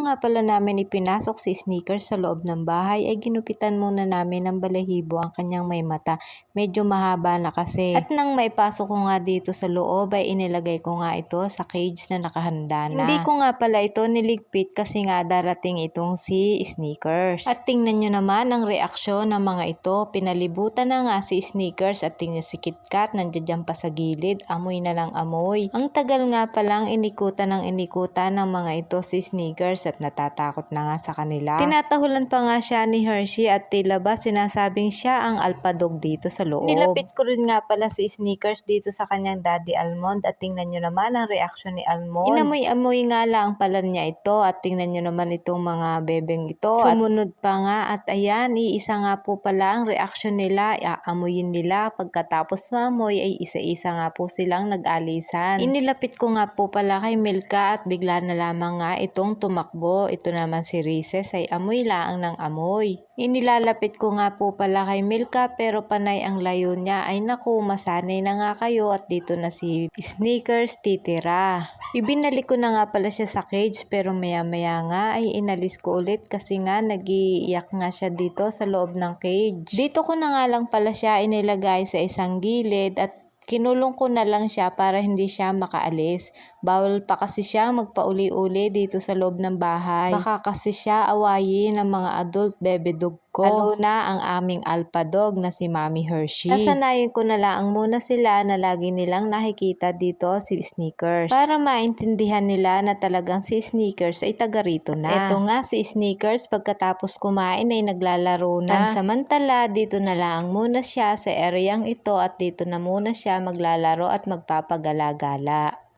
nga pala namin ipinasok si Sneakers sa loob ng bahay ay ginupitan muna namin ng balahibo ang kanyang may mata. Medyo mahaba na kasi. At nang maipasok ko nga dito sa loob ay inilagay ko nga ito sa cage na nakahanda na. Hindi ko nga pala ito niligpit kasi nga darating itong si Sneakers. At tingnan nyo naman ang reaksyon ng mga ito. Pinalibutan na nga si Sneakers at tingnan si KitKat nandiyan pa sa gilid. Amoy na lang amoy. Ang tagal nga palang inikutan ng mga ito si Sneakers at natatakot na nga sa kanila. Tinatahulan pa nga siya ni Hershey at tila ba sinasabing siya ang alpha dog dito sa loob. Nilapit ko rin nga pala si Sneakers dito sa kanyang daddy Almond at tingnan nyo naman ang reaksyon ni Almond. Inamoy-amoy nga lang pala niya ito at tingnan nyo naman itong mga bebeng ito. Sumunod pa nga at ayan, iisa nga po pala ang reaksyon nila. Aamuyin nila pagkatapos maamoy ay isa-isa nga po silang nag-alisan. Inilapit ko nga po pala kay Milka at bigla na lamang nga itong tumakbo. Ito naman si Reeses ay amoy laang ng amoy. Inilalapit ko nga po pala kay Milka pero panay ang layo niya. Ay naku, masanay na nga kayo at dito na si Sneakers titira. Ibinalik ko na nga pala siya sa cage pero maya-maya nga ay inalis ko ulit kasi nga nag-iiyak nga siya dito sa loob ng cage. Dito ko na nga lang pala siya inilagay sa isang gilid at kinulong ko na lang siya para hindi siya makaalis. Bawal pa kasi siya magpauli-uli dito sa loob ng bahay. Baka kasi siya awayin ng mga adult baby dog ko. Lalo na ang aming alpha dog na si Mommy Hershey. Sasanayin ko na lang muna sila na lagi nilang nakikita dito si Sneakers. Para maintindihan nila na talagang si Sneakers ay taga rito na. Eto nga si Sneakers pagkatapos kumain ay naglalaro na. Pansamantala dito na lang muna siya sa areang ito at dito na muna siya maglalaro at magpapagala-gala.